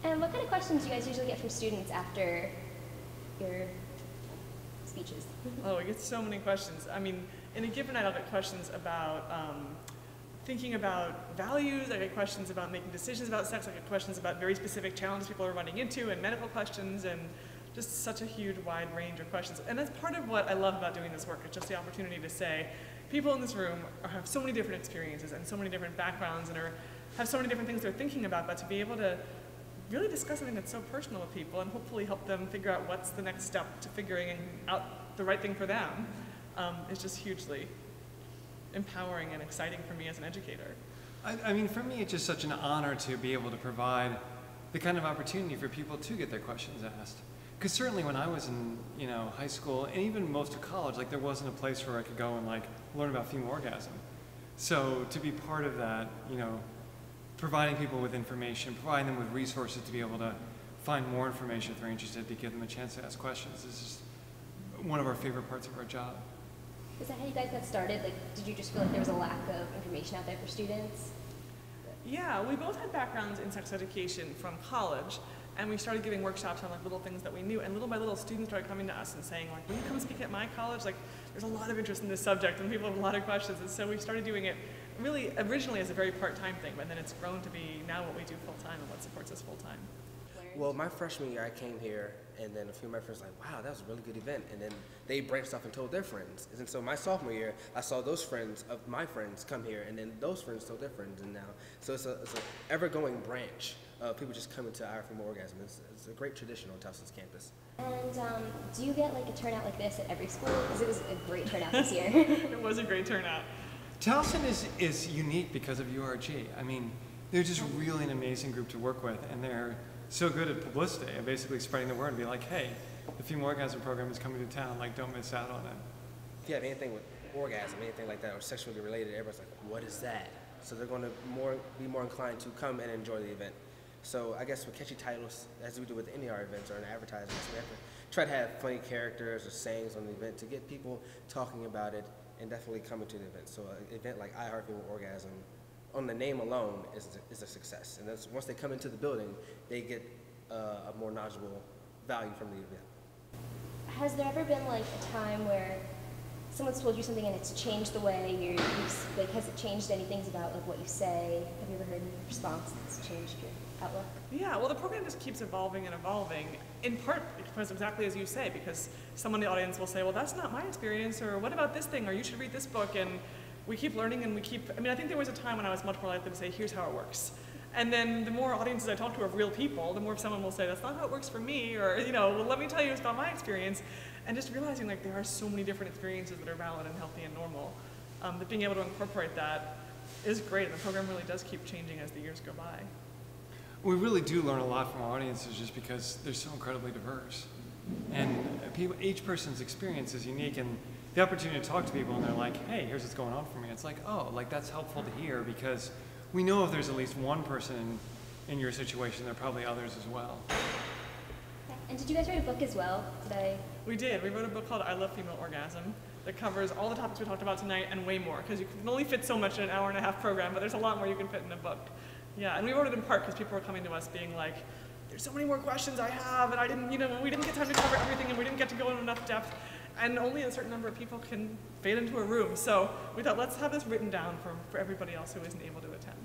And what kind of questions do you guys usually get from students after your speeches? Oh, we get so many questions. I mean, in a given night, I'll get questions about thinking about values. I get questions about making decisions about sex. I get questions about very specific challenges people are running into, and medical questions, and just such a huge wide range of questions. And that's part of what I love about doing this work. It's just the opportunity to say, people in this room have so many different experiences and so many different backgrounds and have so many different things they're thinking about, but to be able to really discuss something that's so personal with people and hopefully help them figure out what's the next step to figuring out the right thing for them is just hugely empowering and exciting for me as an educator. I mean, for me, it's just such an honor to be able to provide the kind of opportunity for people to get their questions asked. Because certainly when I was in, high school and even most of college, like there wasn't a place where I could go and like learn about female orgasm. So to be part of that, providing people with information, providing them with resources to be able to find more information if they're interested, to give them a chance to ask questions is just one of our favorite parts of our job. Is that how you guys got started? Like, did you just feel like there was a lack of information out there for students? Yeah, we both had backgrounds in sex education from college, and we started giving workshops on like little things that we knew, and little by little students started coming to us and saying like, will you come speak at my college? Like, there's a lot of interest in this subject and people have a lot of questions, and so we started doing it really originally as a very part-time thing, but then it's grown to be now what we do full-time and what supports us full-time. Well, my freshman year I came here, and then a few of my friends were like, wow, that was a really good event, and then they branched off and told their friends. And so my sophomore year, I saw those friends of my friends come here, and then those friends told their friends, and now, so it's a ever-going branch of people just coming to I Heart Female Orgasm. It's a great tradition on Towson's campus. And do you get like a turnout like this at every school? Because it was a great turnout this year. It was a great turnout. Towson is unique because of URG. I mean, they're just really an amazing group to work with, and they're so good at publicity and basically spreading the word and be like, hey, the female orgasm program is coming to town, like don't miss out on it. If you have anything with orgasm, anything like that, or sexually related, everyone's like, what is that? So they're going to be more inclined to come and enjoy the event. So I guess with catchy titles, as we do with any of our events or in advertisements, we have to try to have funny characters or sayings on the event to get people talking about it and definitely coming to the event. So an event like I Heart Female Orgasm, on the name alone, is a success. And that's, once they come into the building, they get a more knowledgeable value from the event. Has there ever been like a time where someone's told you something and it's changed the way you like, has it changed any things about like what you say? Have you ever heard any response that's changed your outlook? Yeah, well, the program just keeps evolving and evolving, in part because exactly as you say, because someone in the audience will say, well, that's not my experience, or what about this thing, or you should read this book, and we keep learning and we keep, I mean, I think there was a time when I was much more likely to say, here's how it works. And then the more audiences I talk to of real people, the more someone will say, that's not how it works for me, or, well, let me tell you about my experience. And just realizing like there are so many different experiences that are valid and healthy and normal, that being able to incorporate that is great. And the program really does keep changing as the years go by. We really do learn a lot from our audiences just because they're so incredibly diverse. And each person's experience is unique, and the opportunity to talk to people and they're like, hey, here's what's going on for me. It's like, oh, like that's helpful to hear, because we know if there's at least one person in your situation, there are probably others as well. And did you guys write a book as well? We did. We wrote a book called I Love Female Orgasm that covers all the topics we talked about tonight and way more, because you can only fit so much in an hour-and-a-half program, but there's a lot more you can fit in a book. Yeah, and we wrote it in part because people were coming to us being like, there's so many more questions I have, and I didn't, we didn't get time to cover everything, and we didn't get to go in enough depth, and only a certain number of people can fit into a room. So we thought, let's have this written down for everybody else who isn't able to attend.